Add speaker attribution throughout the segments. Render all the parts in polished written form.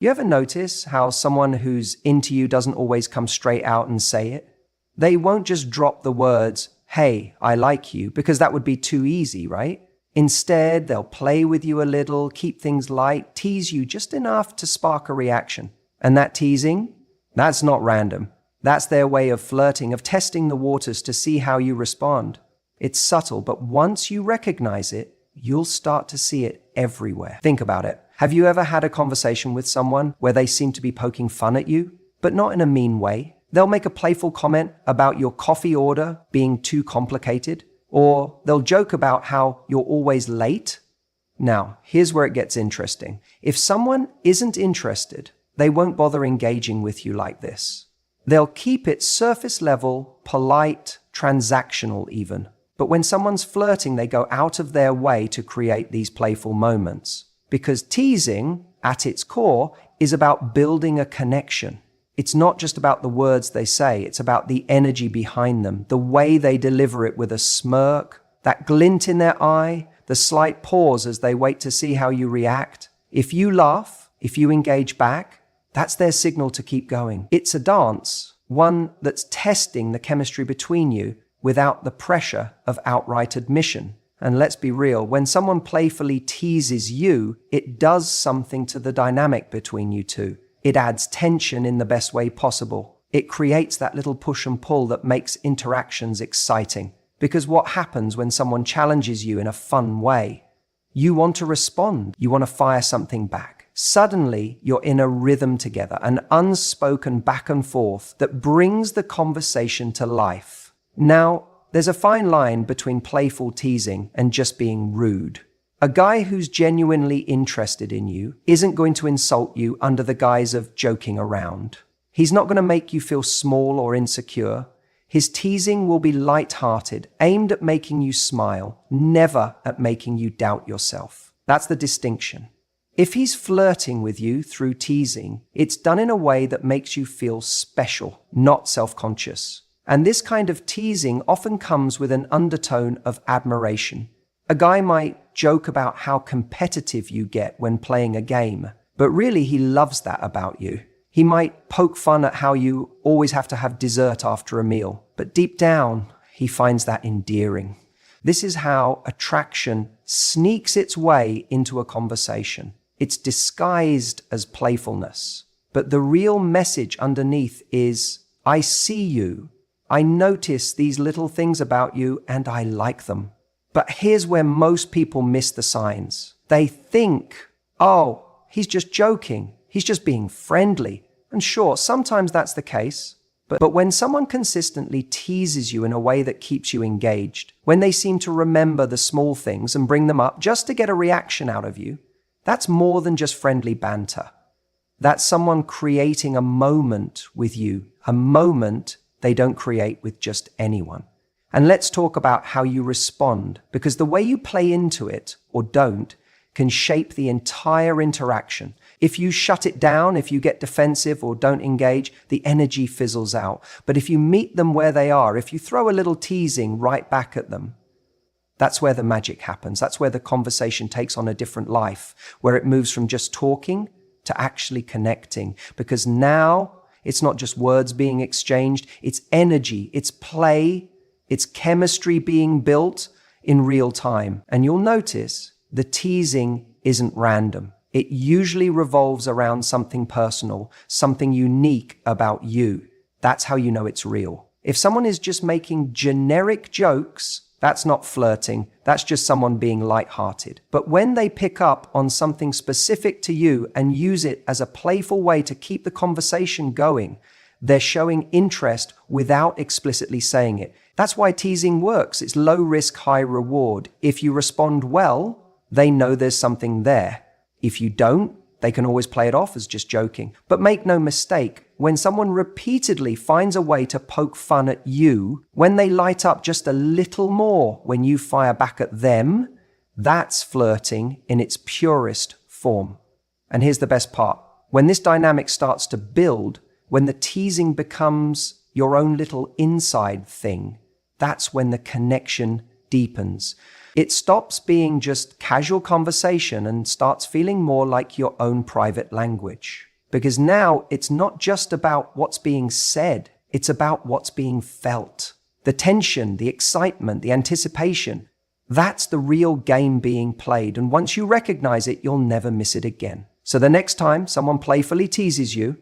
Speaker 1: You ever notice how someone who's into you doesn't always come straight out and say it? They won't just drop the words, "Hey, I like you," because that would be too easy, right? Instead, they'll play with you a little, keep things light, tease you just enough to spark a reaction. And that teasing, that's not random. That's their way of flirting, of testing the waters to see how you respond. It's subtle, but once you recognize it, you'll start to see it everywhere. Think about it. Have you ever had a conversation with someone where they seem to be poking fun at you, but not in a mean way? They'll make a playful comment about your coffee order being too complicated, or they'll joke about how you're always late. Now, here's where it gets interesting. If someone isn't interested, they won't bother engaging with you like this. They'll keep it surface level, polite, transactional even. But when someone's flirting, they go out of their way to create these playful moments. Because teasing, at its core, is about building a connection. It's not just about the words they say, it's about the energy behind them, the way they deliver it with a smirk, that glint in their eye, the slight pause as they wait to see how you react. If you laugh, if you engage back, that's their signal to keep going. It's a dance, one that's testing the chemistry between you without the pressure of outright admission. And let's be real, when someone playfully teases you, it does something to the dynamic between you two. It adds tension in the best way possible. It creates that little push and pull that makes interactions exciting. Because what happens when someone challenges you in a fun way? You want to respond. You want to fire something back. Suddenly, you're in a rhythm together, an unspoken back and forth that brings the conversation to life. Now, there's a fine line between playful teasing and just being rude. A guy who's genuinely interested in you isn't going to insult you under the guise of joking around. He's not going to make you feel small or insecure. His teasing will be light-hearted, aimed at making you smile, never at making you doubt yourself. That's the distinction. If he's flirting with you through teasing, it's done in a way that makes you feel special, not self-conscious. And this kind of teasing often comes with an undertone of admiration. A guy might joke about how competitive you get when playing a game, but really he loves that about you. He might poke fun at how you always have to have dessert after a meal, but deep down, he finds that endearing. This is how attraction sneaks its way into a conversation. It's disguised as playfulness, but the real message underneath is, I see you. I notice these little things about you and I like them. But here's where most people miss the signs. They think, oh, he's just joking. He's just being friendly. And sure, sometimes that's the case. But when someone consistently teases you in a way that keeps you engaged, when they seem to remember the small things and bring them up just to get a reaction out of you, that's more than just friendly banter. That's someone creating a moment with you, a moment they don't create with just anyone. And let's talk about how you respond, because the way you play into it or don't can shape the entire interaction. If you shut it down, if you get defensive or don't engage, the energy fizzles out. But if you meet them where they are, if you throw a little teasing right back at them, that's where the magic happens. That's where the conversation takes on a different life, where it moves from just talking to actually connecting. Because now it's not just words being exchanged, it's energy, it's play, it's chemistry being built in real time. And you'll notice the teasing isn't random. It usually revolves around something personal, something unique about you. That's how you know it's real. If someone is just making generic jokes, that's not flirting. That's just someone being lighthearted. But when they pick up on something specific to you and use it as a playful way to keep the conversation going, they're showing interest without explicitly saying it. That's why teasing works. It's low risk, high reward. If you respond well, they know there's something there. If you don't, they can always play it off as just joking. But make no mistake, when someone repeatedly finds a way to poke fun at you, when they light up just a little more when you fire back at them, that's flirting in its purest form. And here's the best part. When this dynamic starts to build, when the teasing becomes your own little inside thing, that's when the connection deepens. It stops being just casual conversation and starts feeling more like your own private language. Because now it's not just about what's being said, it's about what's being felt. The tension, the excitement, the anticipation, that's the real game being played. And once you recognize it, you'll never miss it again. So the next time someone playfully teases you,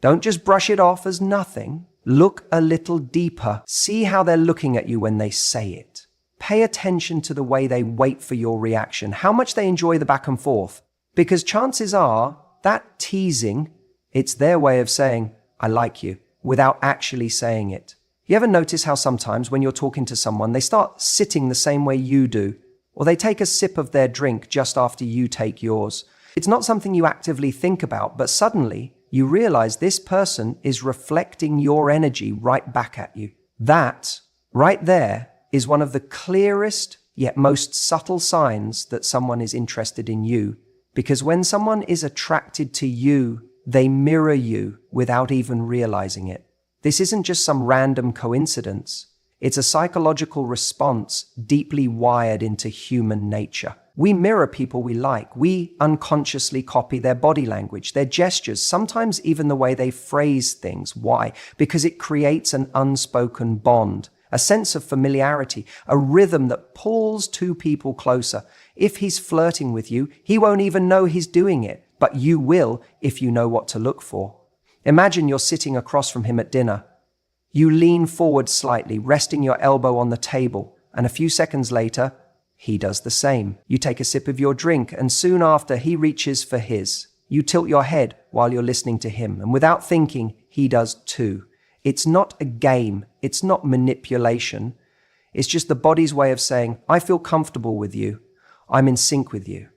Speaker 1: don't just brush it off as nothing. Look a little deeper. See how they're looking at you when they say it. Pay attention to the way they wait for your reaction, how much they enjoy the back and forth. Because chances are that teasing, it's their way of saying, I like you, without actually saying it. You ever notice how sometimes when you're talking to someone, they start sitting the same way you do, or they take a sip of their drink just after you take yours? It's not something you actively think about, but suddenly you realize this person is reflecting your energy right back at you. That, right there, is one of the clearest yet most subtle signs that someone is interested in you. Because when someone is attracted to you, they mirror you without even realizing it. This isn't just some random coincidence. It's a psychological response deeply wired into human nature. We mirror people we like. We unconsciously copy their body language, their gestures, sometimes even the way they phrase things. Why? Because it creates an unspoken bond, a sense of familiarity, a rhythm that pulls two people closer. If he's flirting with you, he won't even know he's doing it, but you will if you know what to look for. Imagine you're sitting across from him at dinner. You lean forward slightly, resting your elbow on the table, and a few seconds later, he does the same. You take a sip of your drink, and soon after, he reaches for his. You tilt your head while you're listening to him, and without thinking, he does too. It's not a game. It's not manipulation. It's just the body's way of saying, I feel comfortable with you. I'm in sync with you.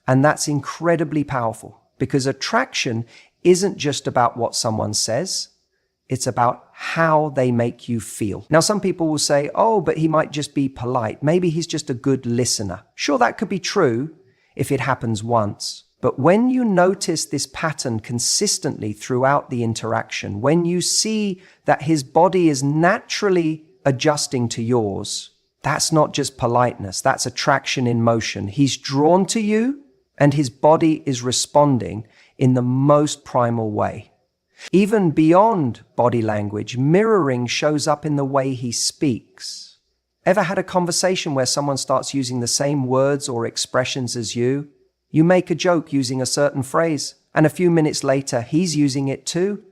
Speaker 1: And that's incredibly powerful because attraction isn't just about what someone says. It's about how they make you feel. Now, some people will say, oh, but he might just be polite. Maybe he's just a good listener. Sure, that could be true if it happens once. But when you notice this pattern consistently throughout the interaction, when you see that his body is naturally adjusting to yours, that's not just politeness, that's attraction in motion. He's drawn to you and his body is responding in the most primal way. Even beyond body language, mirroring shows up in the way he speaks. Ever had a conversation where someone starts using the same words or expressions as you? You make a joke using a certain phrase, and a few minutes later, he's using it too?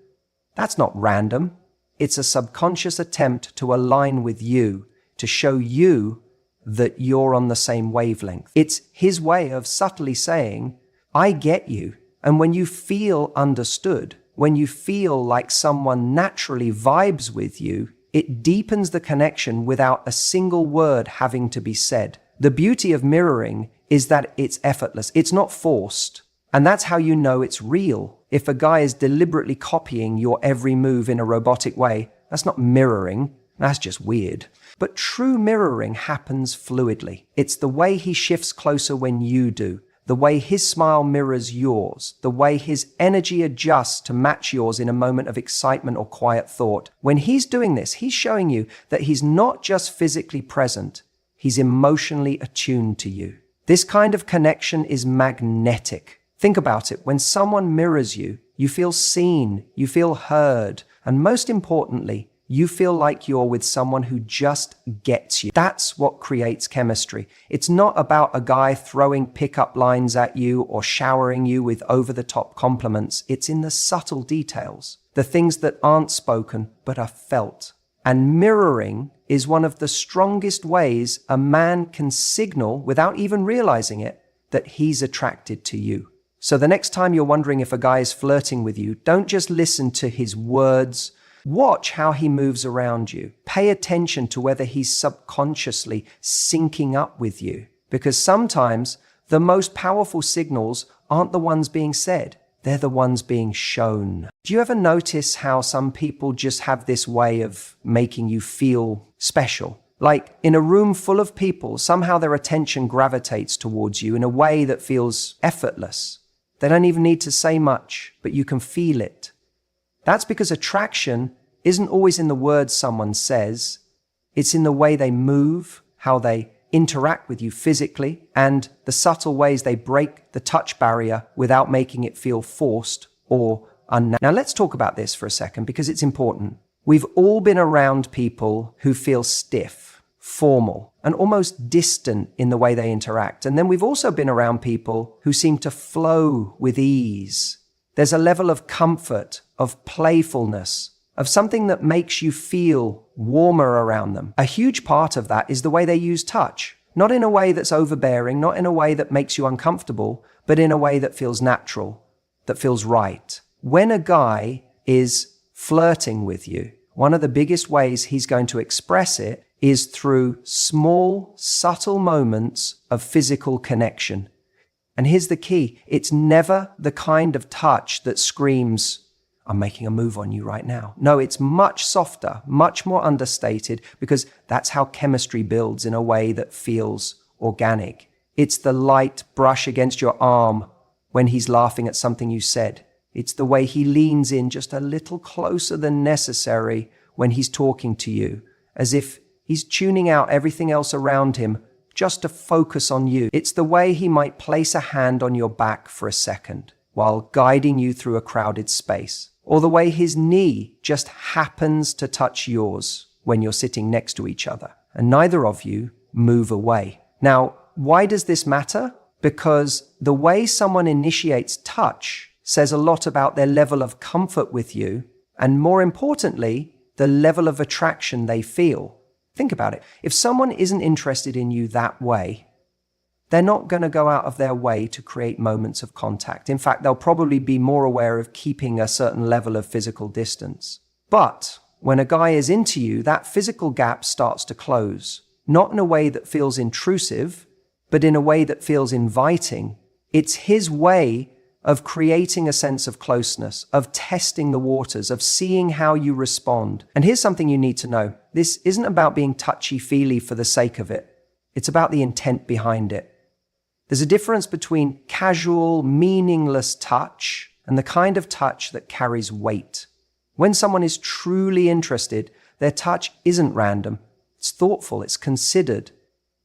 Speaker 1: That's not random. It's a subconscious attempt to align with you, to show you that you're on the same wavelength. It's his way of subtly saying, I get you. And when you feel understood, when you feel like someone naturally vibes with you, it deepens the connection without a single word having to be said. The beauty of mirroring is that it's effortless. It's not forced. And that's how you know it's real. If a guy is deliberately copying your every move in a robotic way, that's not mirroring. That's just weird. But true mirroring happens fluidly. It's the way he shifts closer when you do, the way his smile mirrors yours, the way his energy adjusts to match yours in a moment of excitement or quiet thought. When he's doing this, he's showing you that he's not just physically present, he's emotionally attuned to you. This kind of connection is magnetic. Think about it. When someone mirrors you, you feel seen, you feel heard, and most importantly, you feel like you're with someone who just gets you. That's what creates chemistry. It's not about a guy throwing pickup lines at you or showering you with over-the-top compliments. It's in the subtle details, the things that aren't spoken but are felt. And mirroring is one of the strongest ways a man can signal, without even realizing it, that he's attracted to you. So the next time you're wondering if a guy is flirting with you, don't just listen to his words. Watch how he moves around you. Pay attention to whether he's subconsciously syncing up with you. Because sometimes the most powerful signals aren't the ones being said. They're the ones being shown. Do you ever notice how some people just have this way of making you feel special? Like in a room full of people, somehow their attention gravitates towards you in a way that feels effortless. They don't even need to say much, but you can feel it. That's because attraction isn't always in the words someone says. It's in the way they move, how they interact with you physically, and the subtle ways they break the touch barrier without making it feel forced or unnatural. Now let's talk about this for a second because it's important. We've all been around people who feel stiff, formal, and almost distant in the way they interact. And then we've also been around people who seem to flow with ease. There's a level of comfort, of playfulness, of something that makes you feel warmer around them. A huge part of that is the way they use touch. Not in a way that's overbearing, not in a way that makes you uncomfortable, but in a way that feels natural, that feels right. When a guy is flirting with you, one of the biggest ways he's going to express it is through small, subtle moments of physical connection. And here's the key. It's never the kind of touch that screams, I'm making a move on you right now. No, it's much softer, much more understated, because that's how chemistry builds in a way that feels organic. It's the light brush against your arm when he's laughing at something you said. It's the way he leans in just a little closer than necessary when he's talking to you, as if he's tuning out everything else around him just to focus on you. It's the way he might place a hand on your back for a second while guiding you through a crowded space, or the way his knee just happens to touch yours when you're sitting next to each other, and neither of you move away. Now, why does this matter? Because the way someone initiates touch says a lot about their level of comfort with you, and more importantly, the level of attraction they feel. Think about it. If someone isn't interested in you that way, they're not going to go out of their way to create moments of contact. In fact, they'll probably be more aware of keeping a certain level of physical distance. But when a guy is into you, that physical gap starts to close, not in a way that feels intrusive, but in a way that feels inviting. It's his way of creating a sense of closeness, of testing the waters, of seeing how you respond. And here's something you need to know. This isn't about being touchy-feely for the sake of it. It's about the intent behind it. There's a difference between casual, meaningless touch and the kind of touch that carries weight. When someone is truly interested, their touch isn't random. It's thoughtful, it's considered,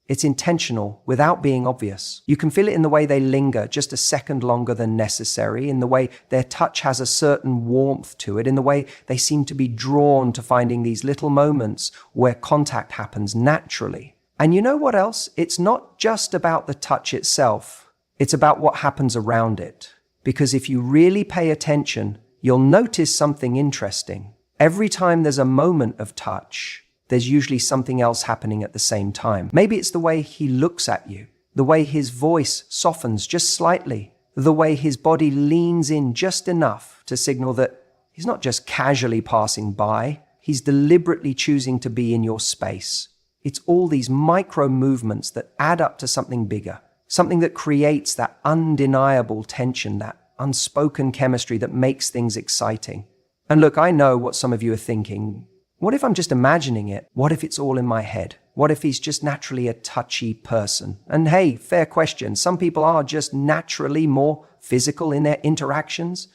Speaker 1: it's intentional without being obvious. You can feel it in the way they linger just a second longer than necessary, in the way their touch has a certain warmth to it, in the way they seem to be drawn to finding these little moments where contact happens naturally. And you know what else? It's not just about the touch itself. It's about what happens around it. Because if you really pay attention, you'll notice something interesting. Every time there's a moment of touch, there's usually something else happening at the same time. Maybe it's the way he looks at you, the way his voice softens just slightly, the way his body leans in just enough to signal that he's not just casually passing by, he's deliberately choosing to be in your space. It's all these micro movements that add up to something bigger, something that creates that undeniable tension, that unspoken chemistry that makes things exciting. And look, I know what some of you are thinking. What if I'm just imagining it? What if it's all in my head? What if he's just naturally a touchy person? And hey, fair question. Some people are just naturally more physical in their interactions.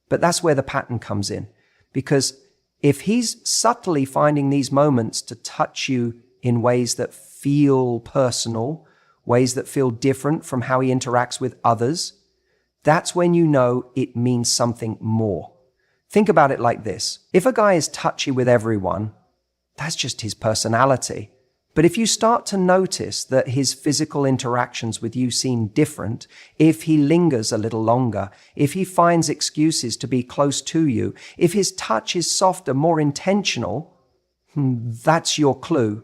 Speaker 1: But that's where the pattern comes in. Because if he's subtly finding these moments to touch you in ways that feel personal, ways that feel different from how he interacts with others, that's when you know it means something more. Think about it like this. If a guy is touchy with everyone, that's just his personality. But if you start to notice that his physical interactions with you seem different, if he lingers a little longer, if he finds excuses to be close to you, if his touch is softer, more intentional, that's your clue.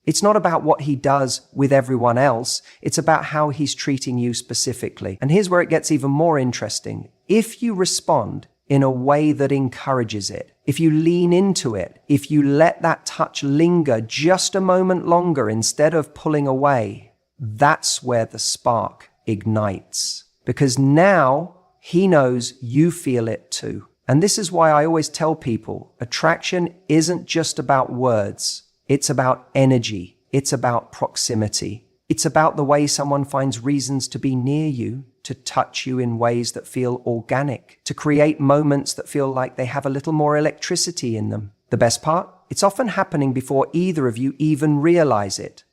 Speaker 1: It's not about what he does with everyone else. It's about how he's treating you specifically. And here's where it gets even more interesting. If you respond in a way that encourages it, if you lean into it, if you let that touch linger just a moment longer instead of pulling away, that's where the spark ignites. Because now he knows you feel it too. And this is why I always tell people, attraction isn't just about words. It's about energy. It's about proximity. It's about the way someone finds reasons to be near you, to touch you in ways that feel organic, to create moments that feel like they have a little more electricity in them. The best part? It's often happening before either of you even realize it.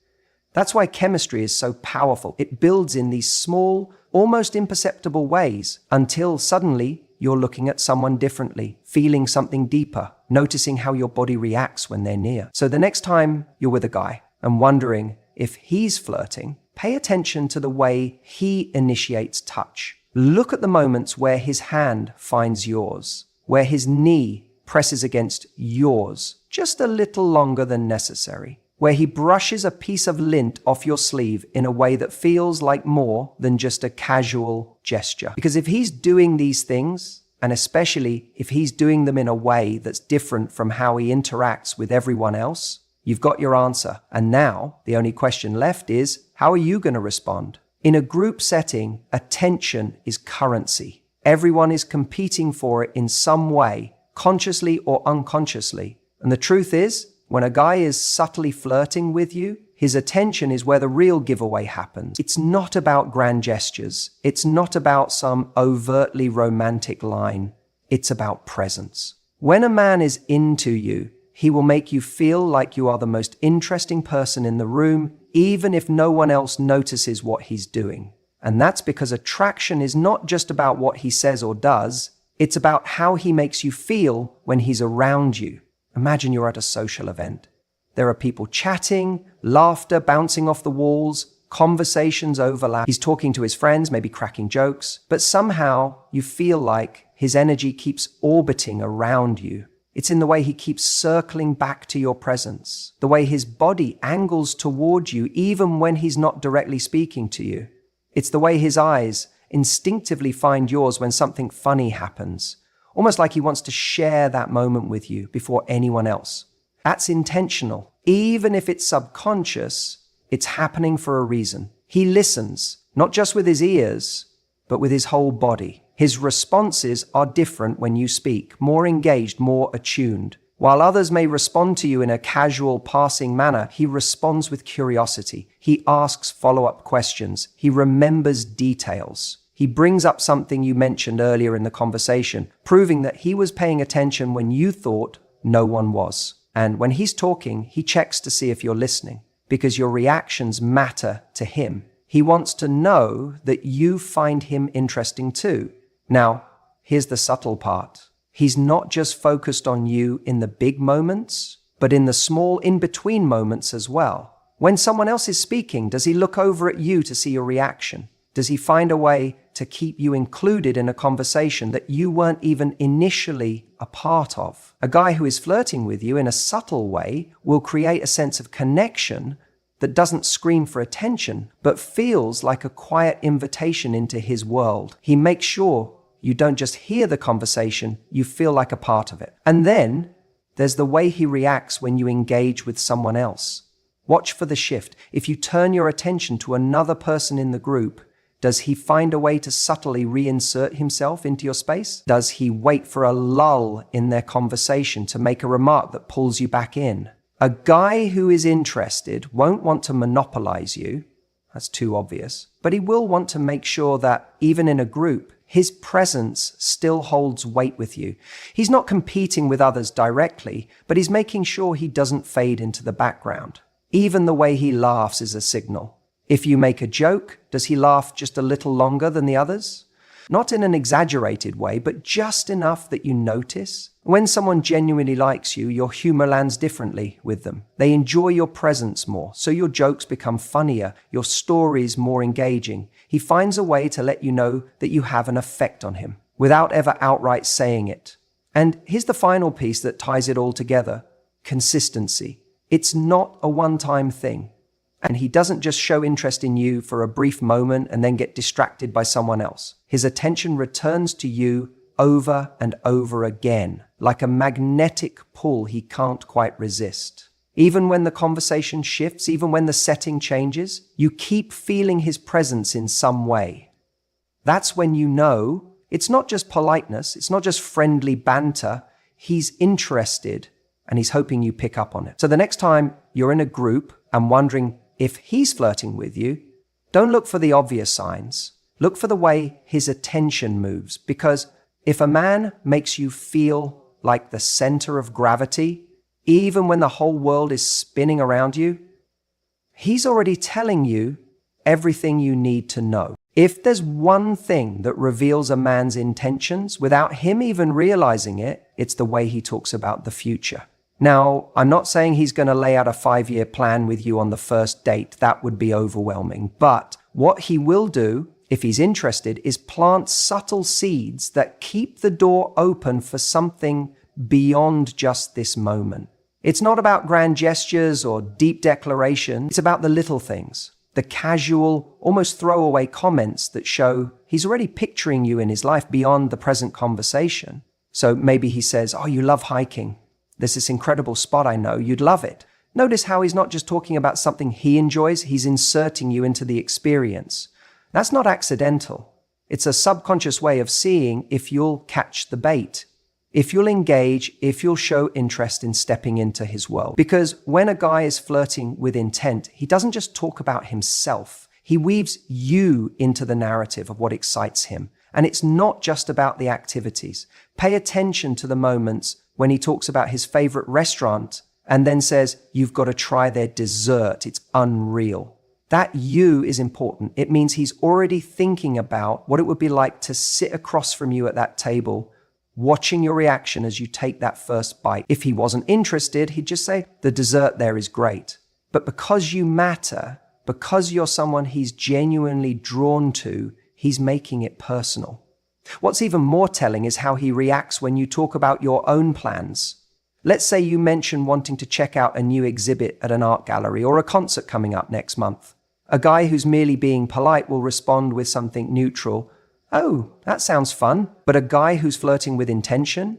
Speaker 1: That's why chemistry is so powerful. It builds in these small, almost imperceptible ways until suddenly you're looking at someone differently, feeling something deeper, noticing how your body reacts when they're near. So the next time you're with a guy and wondering if he's flirting, pay attention to the way he initiates touch. Look at the moments where his hand finds yours, where his knee presses against yours just a little longer than necessary, where he brushes a piece of lint off your sleeve in a way that feels like more than just a casual gesture. Because if he's doing these things, and especially if he's doing them in a way that's different from how he interacts with everyone else, you've got your answer. And now the only question left is, how are you going to respond? In a group setting, attention is currency. Everyone is competing for it in some way, consciously or unconsciously. And the truth is, when a guy is subtly flirting with you, his attention is where the real giveaway happens. It's not about grand gestures. It's not about some overtly romantic line. It's about presence. When a man is into you, he will make you feel like you are the most interesting person in the room, even if no one else notices what he's doing. And that's because attraction is not just about what he says or does. It's about how he makes you feel when he's around you. Imagine you're at a social event. There are people chatting, laughter bouncing off the walls, conversations overlap. He's talking to his friends, maybe cracking jokes, but somehow you feel like his energy keeps orbiting around you. It's in the way he keeps circling back to your presence, the way his body angles toward you even when he's not directly speaking to you. It's the way his eyes instinctively find yours when something funny happens, almost like he wants to share that moment with you before anyone else. That's intentional. Even if it's subconscious, it's happening for a reason. He listens, not just with his ears, but with his whole body. His responses are different when you speak, more engaged, more attuned. While others may respond to you in a casual, passing manner, he responds with curiosity. He asks follow-up questions. He remembers details. He brings up something you mentioned earlier in the conversation, proving that he was paying attention when you thought no one was. And when he's talking, he checks to see if you're listening, because your reactions matter to him. He wants to know that you find him interesting too. Now, here's the subtle part. He's not just focused on you in the big moments, but in the small in-between moments as well. When someone else is speaking, does he look over at you to see your reaction? Does he find a way to keep you included in a conversation that you weren't even initially a part of? A guy who is flirting with you in a subtle way will create a sense of connection that doesn't scream for attention, but feels like a quiet invitation into his world. He makes sure you don't just hear the conversation, you feel like a part of it. And then there's the way he reacts when you engage with someone else. Watch for the shift. If you turn your attention to another person in the group, does he find a way to subtly reinsert himself into your space? Does he wait for a lull in their conversation to make a remark that pulls you back in? A guy who is interested won't want to monopolize you. That's too obvious. But he will want to make sure that, even in a group, his presence still holds weight with you. He's not competing with others directly, but he's making sure he doesn't fade into the background. Even the way he laughs is a signal. If you make a joke, does he laugh just a little longer than the others? Not in an exaggerated way, but just enough that you notice. When someone genuinely likes you, your humor lands differently with them. They enjoy your presence more, so your jokes become funnier, your stories more engaging. He finds a way to let you know that you have an effect on him, without ever outright saying it. And here's the final piece that ties it all together: consistency. It's not a one-time thing. And he doesn't just show interest in you for a brief moment and then get distracted by someone else. His attention returns to you over and over again, like a magnetic pull he can't quite resist. Even when the conversation shifts, even when the setting changes, you keep feeling his presence in some way. That's when you know it's not just politeness, it's not just friendly banter. He's interested and he's hoping you pick up on it. So the next time you're in a group and wondering if he's flirting with you, don't look for the obvious signs. Look for the way his attention moves, because if a man makes you feel like the center of gravity, even when the whole world is spinning around you, he's already telling you everything you need to know. If there's one thing that reveals a man's intentions without him even realizing it, it's the way he talks about the future. Now, I'm not saying he's going to lay out a 5-year plan with you on the first date. That would be overwhelming. But what he will do, if he's interested, is plant subtle seeds that keep the door open for something beyond just this moment. It's not about grand gestures or deep declaration. It's about the little things, the casual, almost throwaway comments that show he's already picturing you in his life beyond the present conversation. So maybe he says, "Oh, you love hiking. There's this incredible spot I know. You'd love it." Notice how he's not just talking about something he enjoys, he's inserting you into the experience. That's not accidental. It's a subconscious way of seeing if you'll catch the bait, if you'll engage, if you'll show interest in stepping into his world. Because when a guy is flirting with intent, he doesn't just talk about himself. He weaves you into the narrative of what excites him. And it's not just about the activities. Pay attention to the moments when he talks about his favorite restaurant and then says, "You've got to try their dessert. It's unreal." That "you" is important. It means he's already thinking about what it would be like to sit across from you at that table, watching your reaction as you take that first bite. If he wasn't interested, he'd just say, "The dessert there is great." But because you matter, because you're someone he's genuinely drawn to, he's making it personal. What's even more telling is how he reacts when you talk about your own plans. Let's say you mention wanting to check out a new exhibit at an art gallery or a concert coming up next month. A guy who's merely being polite will respond with something neutral. "Oh, that sounds fun." But a guy who's flirting with intention,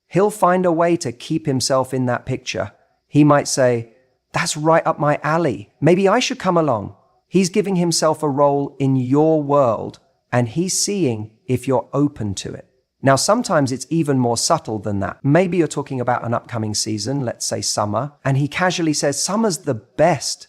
Speaker 1: he'll find a way to keep himself in that picture. He might say, "That's right up my alley. Maybe I should come along." He's giving himself a role in your world, and he's seeing if you're open to it. Now, sometimes it's even more subtle than that. Maybe you're talking about an upcoming season, let's say summer, and he casually says, "Summer's the best.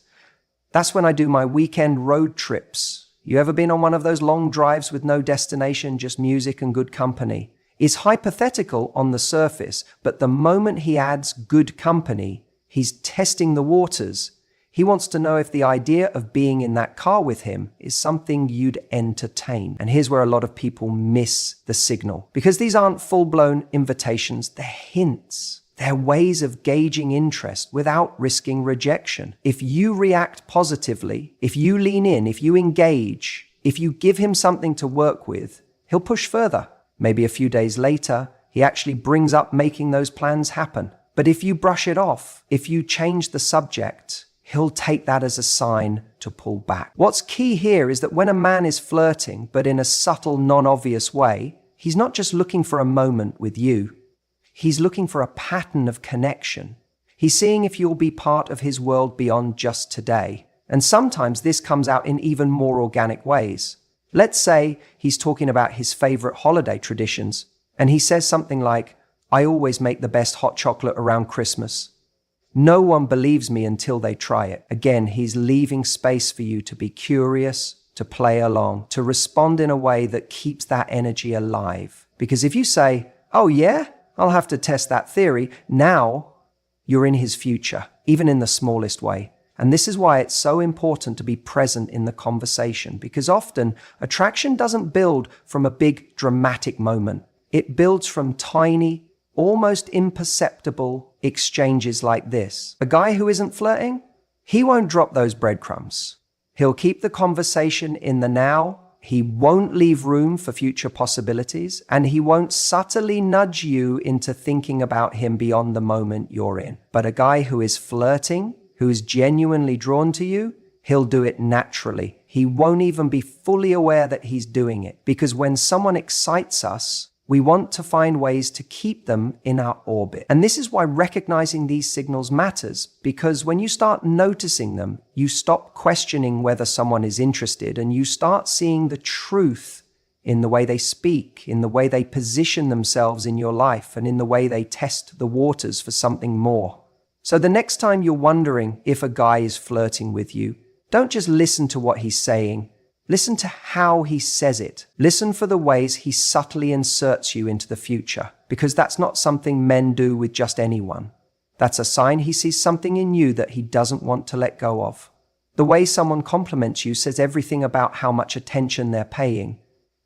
Speaker 1: That's when I do my weekend road trips." You ever been on one of those long drives with no destination, just music and good company? It's hypothetical on the surface, but the moment he adds good company, he's testing the waters. He wants to know if the idea of being in that car with him is something you'd entertain. And here's where a lot of people miss the signal. Because these aren't full-blown invitations, they're hints. They're ways of gauging interest without risking rejection. If you react positively, if you lean in, if you engage, if you give him something to work with, he'll push further. Maybe a few days later, he actually brings up making those plans happen. But if you brush it off, if you change the subject, he'll take that as a sign to pull back. What's key here is that when a man is flirting, but in a subtle, non-obvious way, he's not just looking for a moment with you. He's looking for a pattern of connection. He's seeing if you'll be part of his world beyond just today. And sometimes this comes out in even more organic ways. Let's say he's talking about his favorite holiday traditions, and he says something like, "I always make the best hot chocolate around Christmas. No one believes me until they try it." Again, he's leaving space for you to be curious, to play along, to respond in a way that keeps that energy alive. Because if you say, "Oh yeah, I'll have to test that theory," now you're in his future, even in the smallest way. And this is why it's so important to be present in the conversation, because often attraction doesn't build from a big dramatic moment. It builds from tiny, almost imperceptible exchanges like this. A guy who isn't flirting, he won't drop those breadcrumbs. He'll keep the conversation in the now. He won't leave room for future possibilities, and he won't subtly nudge you into thinking about him beyond the moment you're in. But a guy who is flirting, who is genuinely drawn to you, he'll do it naturally. He won't even be fully aware that he's doing it, because when someone excites us, we want to find ways to keep them in our orbit. And this is why recognizing these signals matters, because when you start noticing them, you stop questioning whether someone is interested, and you start seeing the truth in the way they speak, in the way they position themselves in your life, and in the way they test the waters for something more. So the next time you're wondering if a guy is flirting with you, don't just listen to what he's saying. Listen to how he says it. Listen for the ways he subtly inserts you into the future, because that's not something men do with just anyone. That's a sign he sees something in you that he doesn't want to let go of. The way someone compliments you says everything about how much attention they're paying.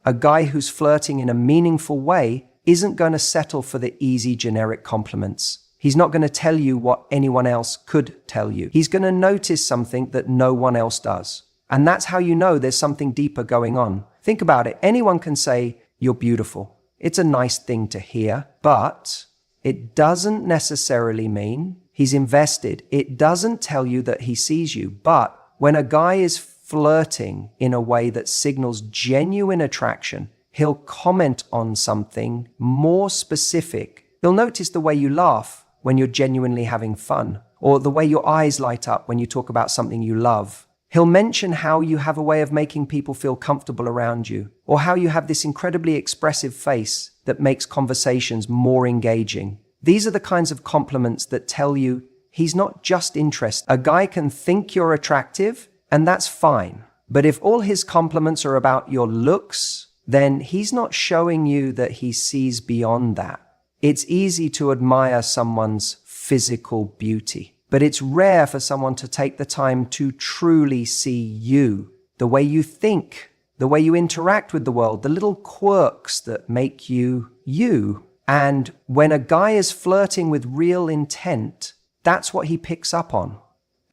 Speaker 1: A guy who's flirting in a meaningful way isn't going to settle for the easy generic compliments. He's not going to tell you what anyone else could tell you. He's going to notice something that no one else does. And that's how you know there's something deeper going on. Think about it. Anyone can say, "You're beautiful." It's a nice thing to hear, but it doesn't necessarily mean he's invested. It doesn't tell you that he sees you. But when a guy is flirting in a way that signals genuine attraction, he'll comment on something more specific. He'll notice the way you laugh when you're genuinely having fun, or the way your eyes light up when you talk about something you love. He'll mention how you have a way of making people feel comfortable around you, or how you have this incredibly expressive face that makes conversations more engaging. These are the kinds of compliments that tell you he's not just interested. A guy can think you're attractive, and that's fine. But if all his compliments are about your looks, then he's not showing you that he sees beyond that. It's easy to admire someone's physical beauty, but it's rare for someone to take the time to truly see you, the way you think, the way you interact with the world, the little quirks that make you you. And when a guy is flirting with real intent, that's what he picks up on.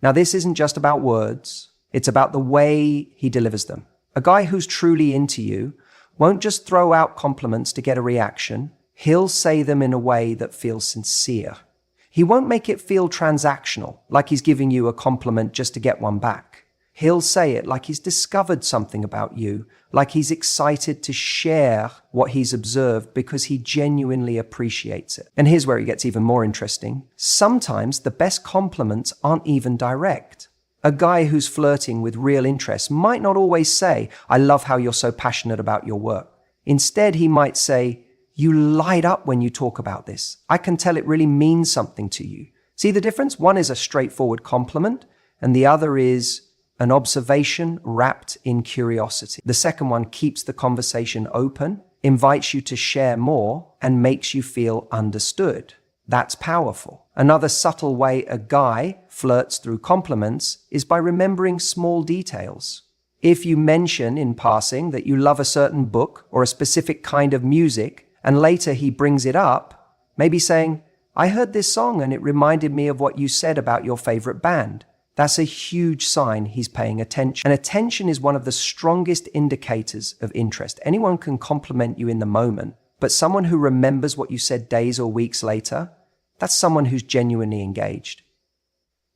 Speaker 1: Now, this isn't just about words. It's about the way he delivers them. A guy who's truly into you won't just throw out compliments to get a reaction. He'll say them in a way that feels sincere. He won't make it feel transactional, like he's giving you a compliment just to get one back. He'll say it like he's discovered something about you, like he's excited to share what he's observed because he genuinely appreciates it. And here's where it gets even more interesting. Sometimes the best compliments aren't even direct. A guy who's flirting with real interest might not always say, "I love how you're so passionate about your work." Instead, he might say, "You light up when you talk about this. I can tell it really means something to you." See the difference? One is a straightforward compliment, and the other is an observation wrapped in curiosity. The second one keeps the conversation open, invites you to share more, and makes you feel understood. That's powerful. Another subtle way a guy flirts through compliments is by remembering small details. If you mention in passing that you love a certain book or a specific kind of music, and later he brings it up, maybe saying, "I heard this song and it reminded me of what you said about your favorite band." That's a huge sign he's paying attention. And attention is one of the strongest indicators of interest. Anyone can compliment you in the moment, but someone who remembers what you said days or weeks later, that's someone who's genuinely engaged.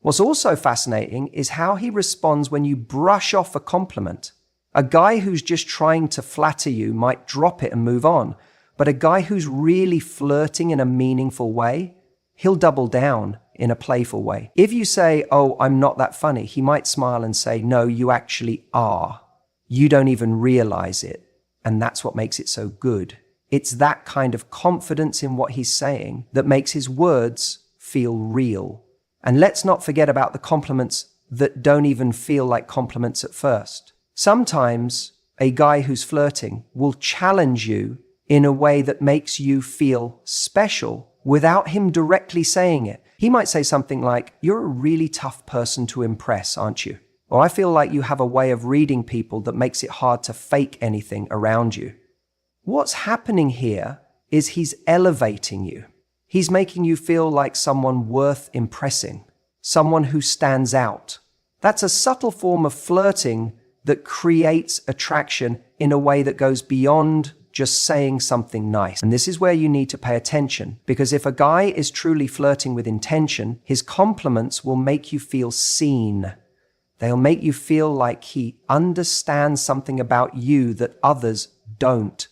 Speaker 1: What's also fascinating is how he responds when you brush off a compliment. A guy who's just trying to flatter you might drop it and move on, but a guy who's really flirting in a meaningful way, he'll double down in a playful way. If you say, "Oh, I'm not that funny," he might smile and say, "No, you actually are. You don't even realize it." And that's what makes it so good. It's that kind of confidence in what he's saying that makes his words feel real. And let's not forget about the compliments that don't even feel like compliments at first. Sometimes a guy who's flirting will challenge you in a way that makes you feel special without him directly saying it. He might say something like, "You're a really tough person to impress, aren't you?" Or, "I feel like you have a way of reading people that makes it hard to fake anything around you." What's happening here is he's elevating you. He's making you feel like someone worth impressing, someone who stands out. That's a subtle form of flirting that creates attraction in a way that goes beyond just saying something nice. And this is where you need to pay attention, because if a guy is truly flirting with intention, his compliments will make you feel seen. They'll make you feel like he understands something about you that others don't.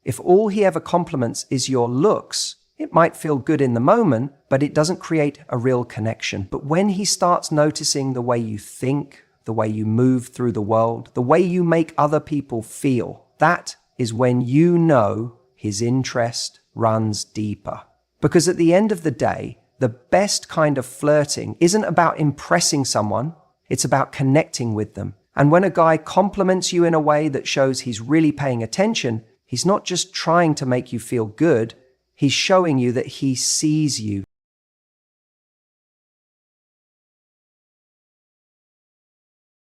Speaker 1: If all he ever compliments is your looks, it might feel good in the moment, but it doesn't create a real connection. But when he starts noticing the way you think, the way you move through the world, the way you make other people feel, that is when you know his interest runs deeper. Because at the end of the day, the best kind of flirting isn't about impressing someone, it's about connecting with them. And when a guy compliments you in a way that shows he's really paying attention, he's not just trying to make you feel good, he's showing you that he sees you.